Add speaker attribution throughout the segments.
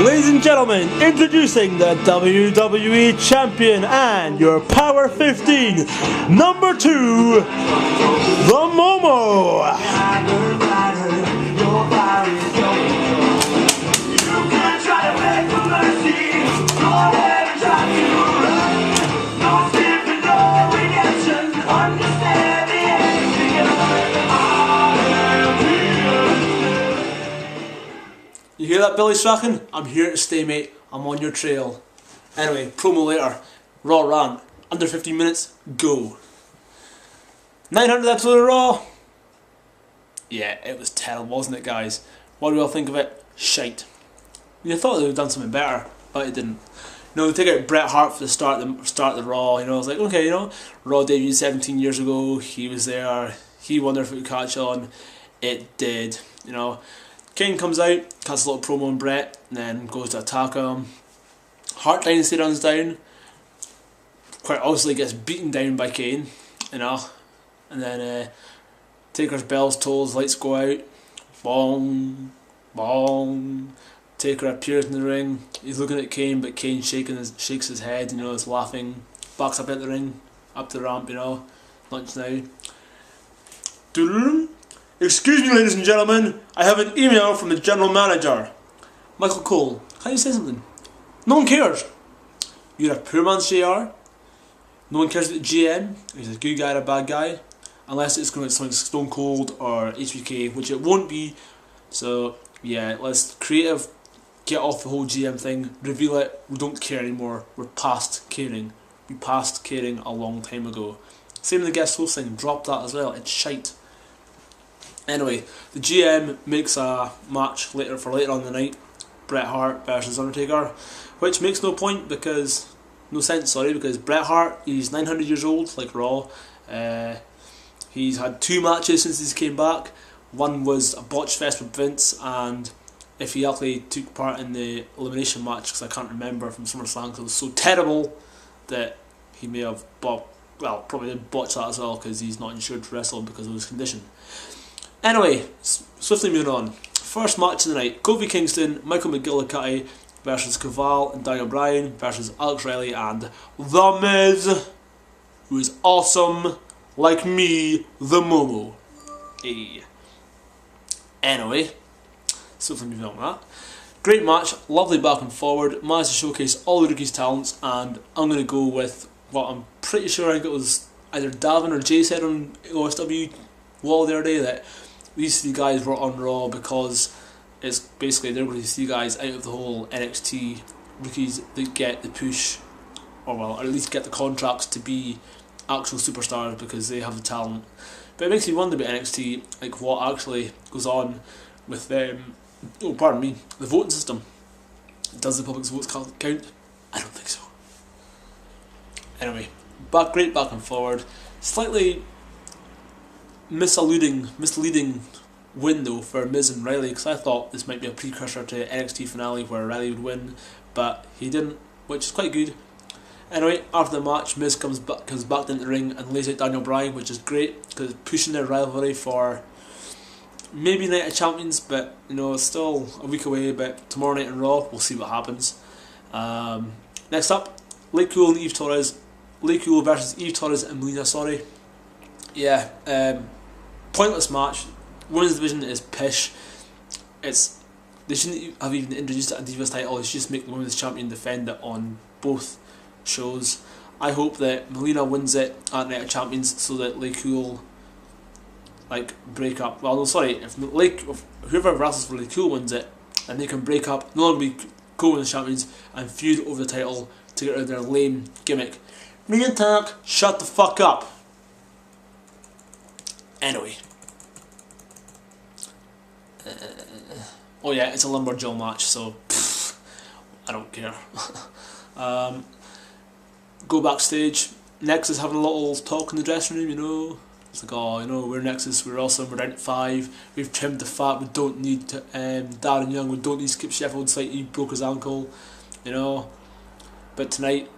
Speaker 1: Ladies and gentlemen, introducing the WWE Champion and your Power 15, number 2, the Momo. You hear that, Billy Strachan? I'm here to stay, mate. I'm on your trail. Anyway, promo later. Raw Rant. Under 15 minutes. Go. 900th episode of Raw. Yeah, it was terrible, wasn't it, guys? What do we all think of it? Shite. You thought they would have done something better, but it didn't. You know, they take out Bret Hart for the start of the Raw. You know, I was like, okay, you know, Raw debuted 17 years ago. He was there. He wondered if it would catch on. It did. You know. Kane comes out, cuts a little promo on Bret, and then goes to attack him. Hart Dynasty runs down. Quite obviously gets beaten down by Kane, you know. And then Taker's bells tolls, lights go out. Bong, bong. Taker appears in the ring. He's looking at Kane, but Kane shakes his head, you know, is laughing. Backs up out the ring, up the ramp, you know. Lunch now. Doo-doo-doo. Excuse me, ladies and gentlemen, I have an email from the general manager. Michael Cole, can you say something? No one cares. You're a poor man's JR. No one cares about the GM. He's a good guy or a bad guy. Unless it's going to be something Stone Cold or HBK, which it won't be. So, yeah, let's creative, get off the whole GM thing, reveal it. We don't care anymore. We're past caring. We passed caring a long time ago. Same with the guest host thing, drop that as well. It's shite. Anyway, the GM makes a match later on in the night, Bret Hart versus Undertaker, which makes no sense because Bret Hart, he's 900 years old, like Raw. He's had 2 matches since he came back. One was a botch fest with Vince, and if he actually took part in the elimination match, because I can't remember from SummerSlam because it was so terrible that he may have probably did botch that as well because he's not insured to wrestle because of his condition. Anyway, swiftly moving on. First match of the night, Kofi Kingston, Michael McGillicuddy versus Caval and Daniel Bryan versus Alex Riley and The Miz, who is awesome, like me, the Momo. Hey. Anyway, swiftly moving on that. Great match, lovely back and forward, managed to showcase all the rookies' talents, and I'm going to go with what I'm pretty sure I think it was either Davin or Jay said on OSW Wall the other day, that these 3 guys were on Raw because it's basically they're going to see guys out of the whole NXT rookies that get the push, or at least get the contracts to be actual superstars because they have the talent. But it makes me wonder about NXT, like what actually goes on with them. Oh, pardon me, the voting system. Does the public's votes count? I don't think so. Anyway, great back and forward. Slightly misleading win though for Miz and Riley, because I thought this might be a precursor to NXT finale where Riley would win, but he didn't, which is quite good. Anyway, after the match, Miz comes back into the ring and lays out Daniel Bryan, which is great because pushing their rivalry for maybe Night of Champions, but you know it's still a week away. But tomorrow night in Raw, we'll see what happens. Next up, Lake Cool and Eve Torres. Lake Cool versus Eve Torres and Melina. Yeah, pointless match. Women's division is pish. They shouldn't have even introduced it a Divas title. They should just make the women's champion defend it on both shows. I hope that Melina wins it at Night of Champions so that Lake Cool break up. Well, no, sorry. If whoever wrestles for Lake Cool wins it, then they can break up, no longer be co-women's champions, and feud over the title to get rid of their lame gimmick. Me attack. Shut the fuck up. Anyway. Oh yeah, it's a Lumberjill match, so I don't care. go backstage. Nexus having a little talk in the dressing room, you know. It's like, oh, you know, we're Nexus, we're awesome, we're down at 5, we've trimmed the fat, we don't need Darren Young, we don't need Skip Sheffield, it's like he broke his ankle, you know. But tonight,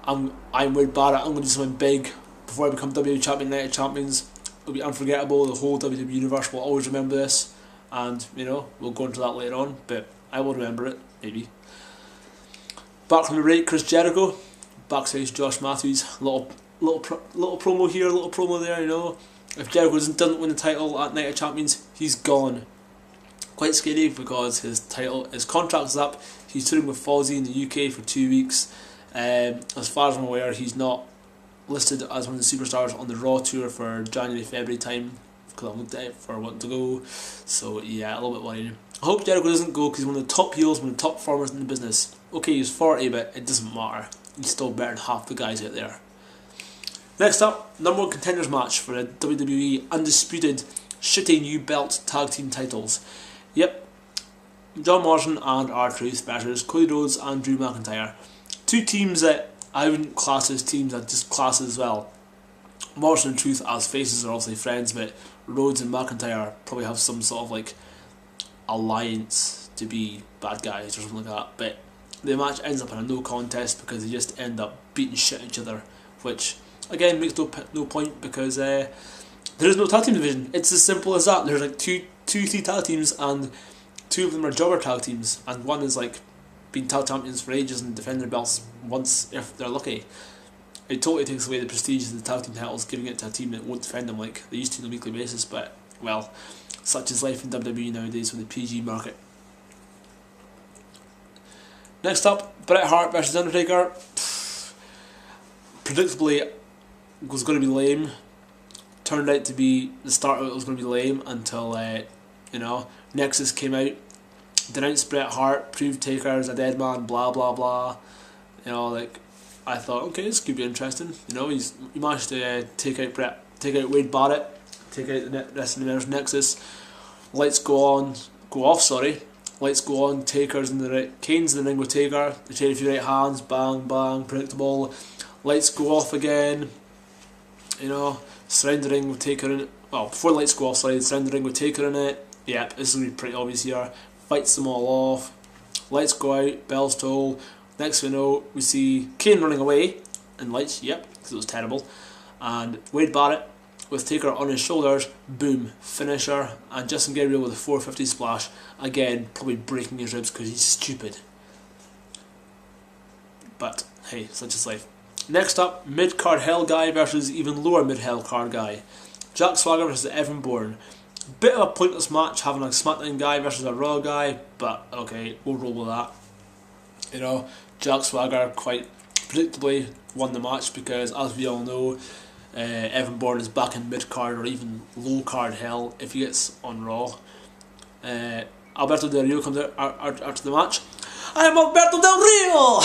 Speaker 1: I'm Wade Barrett, I'm going to do something big before I become WWE Champion, United Champions. It'll be unforgettable, the whole WWE Universe will always remember this, and, you know, we'll go into that later on, but I will remember it, maybe. Back from the break, Chris Jericho, backstage Josh Matthews, little promo here, little promo there, you know. If Jericho doesn't win the title at Night of Champions, he's gone. Quite scary because his contract's up. He's touring with Fozzy in the UK for 2 weeks. As far as I'm aware, he's not listed as one of the superstars on the Raw tour for January, February time, because I've looked at it for wanting to go. So yeah, a little bit worried. I hope Jericho doesn't go because he's one of the top heels, one of the top performers in the business. Okay, he's 40, but it doesn't matter. He's still better than half the guys out there. Next up, number 1 contenders match for the WWE Undisputed Shitty New Belt Tag Team titles. Yep, John Morrison and R-Truth versus Cody Rhodes and Drew McIntyre. 2 teams that I wouldn't class as teams, I'd just class as well. Morrison and Truth as faces are obviously friends, but Rhodes and McIntyre probably have some sort of like alliance to be bad guys or something like that. But the match ends up in a no contest because they just end up beating shit at each other, which again makes no point because there is no tag team division. It's as simple as that. There's like three tag teams, and 2 of them are jobber tag teams, and one is like being tag champions for ages and defend their belts once if they're lucky. It totally takes away the prestige of the tag team titles, giving it to a team that won't defend them like they used to on a weekly basis. But well, such is life in WWE nowadays with the PG market. Next up, Bret Hart versus Undertaker. Predictably, was going to be lame. Turned out to be, the start of it was going to be lame until, you know, Nexus came out, denounced Bret Hart, proved Taker as a dead man, blah blah blah. You know, like, I thought, okay, this could be interesting. You know, he managed to take out Wade Barrett, take out the rest of the Nexus. Lights go off. Lights go on. Taker's in the ring. Kane's in the ring with Taker. They trade a few right hands. Bang bang. Predictable. Lights go off again. You know, surround the ring with Taker in it. Well, before the lights go off, surround the ring with Taker in it. Yep, this is going to be pretty obvious here. Fights them all off. Lights go out. Bells toll. Next we know, we see Kane running away. And lights, yep, because it was terrible. And Wade Barrett with Taker on his shoulders. Boom, finisher. And Justin Gabriel with a 450 splash. Again, probably breaking his ribs because he's stupid. But hey, such is life. Next up, mid-card hell guy versus even lower mid-hell card guy. Jack Swagger versus Evan Bourne. Bit of a pointless match having a SmackDown guy versus a Raw guy, but okay, we'll roll with that. You know, Jack Swagger quite predictably won the match because, as we all know, Evan Bourne is back in mid-card or even low-card hell if he gets on Raw. Alberto Del Rio comes out after the match. I am Alberto Del Rio!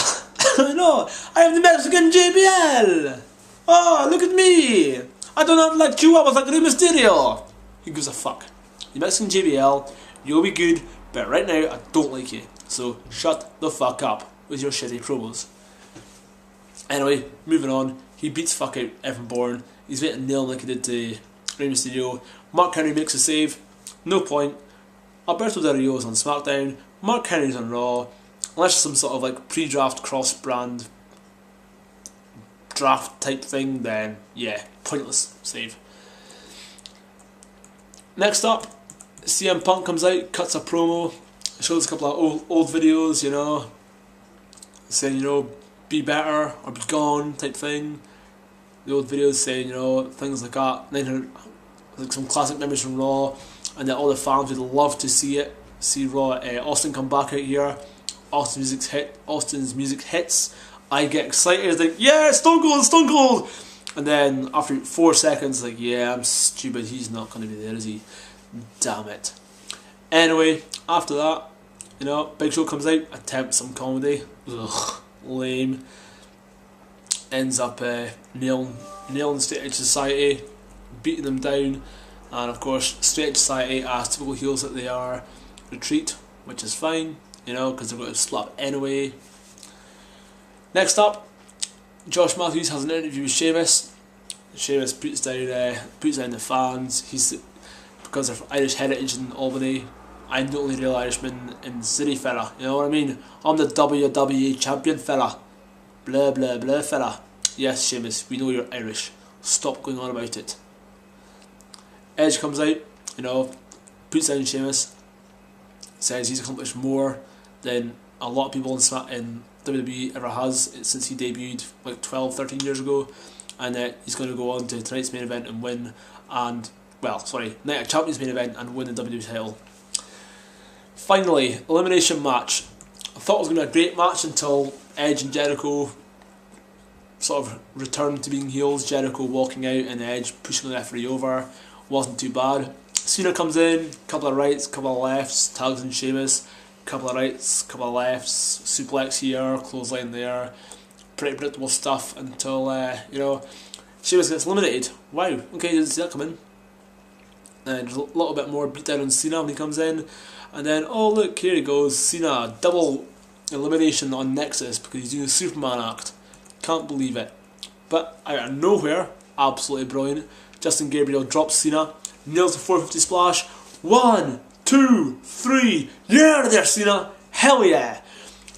Speaker 1: No, I am the Mexican JBL! Oh, look at me! I do not like chihuahuas like Rey Mysterio! Who gives a fuck? The Mexican JBL, you'll be good, but right now I don't like you. So shut the fuck up with your shitty promos. Anyway, moving on. He beats fuck out Evan Bourne. He's going to nail him like he did to Rey Mysterio. Mark Henry makes a save. No point. Alberto Del Rio is on SmackDown. Mark Henry's on Raw. Unless some sort of like pre-draft cross-brand draft type thing, then yeah, pointless save. Next up, CM Punk comes out, cuts a promo, shows a couple of old videos, you know, saying, you know, be better or be gone type thing. The old videos saying, you know, things like that. 900, like some classic memories from Raw, and that all the fans would love to see it. See Raw, Austin come back out here. Austin's music hits. I get excited. It's like, yeah, Stone Cold, Stone Cold. And then after 4 seconds, like, yeah, I'm stupid. He's not going to be there, is he? Damn it. Anyway, after that, you know, Big Show comes out, attempts some comedy. Ugh, lame. Ends up nailing Straight Edge Society, beating them down, and of course, Straight Edge Society, as typical heels that they are, retreat, which is fine, you know, because they're going to split up anyway. Next up, Josh Matthews has an interview with Sheamus. Sheamus puts down the fans. He's because of Irish heritage in Albany. I'm the only real Irishman in the city, fella. You know what I mean? I'm the WWE champion, fella. Blah blah blah, fella. Yes, Sheamus, we know you're Irish. Stop going on about it. Edge comes out, puts down Sheamus, says he's accomplished more than a lot of people in WWE ever has since he debuted like 12, 13 years ago, and that he's going to go on to tonight's main event and win, Night of Champions main event and win the WWE title. Finally, elimination match. I thought it was going to be a great match until Edge and Jericho sort of returned to being heels. Jericho walking out and Edge pushing the referee over. Wasn't too bad. Cena comes in, couple of rights, couple of lefts, tags in Sheamus, couple of rights, couple of lefts, suplex here, clothesline there. Pretty predictable stuff until, Sheamus gets eliminated. Wow, okay, didn't see that coming. And there's a little bit more beatdown on Cena when he comes in. And then, oh look, here he goes, Cena, double elimination on Nexus because he's doing a Superman act. Can't believe it. But out of nowhere, absolutely brilliant. Justin Gabriel drops Cena, nails the 450 splash. 1, 2, 3, you're out of there, Cena. Hell yeah.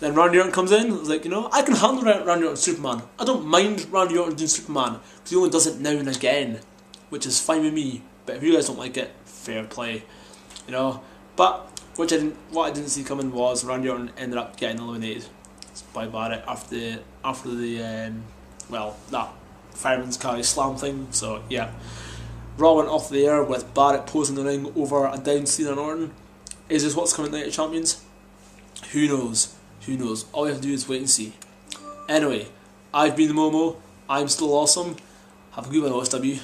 Speaker 1: Then Randy Orton comes in. It's like, I can handle Randy Orton Superman. I don't mind Randy Orton doing Superman because he only does it now and again, which is fine with me. But if you guys don't like it, fair play, But what I didn't see coming was Randy Orton ended up getting eliminated by Barrett after that Fireman's Carry Slam thing. So yeah, Raw went off the air with Barrett posing the ring over a down Cena and Orton. Is this what's coming Night of Champions? Who knows? Who knows? All we have to do is wait and see. Anyway, I've been the Momo. I'm still awesome. Have a good one, OSW.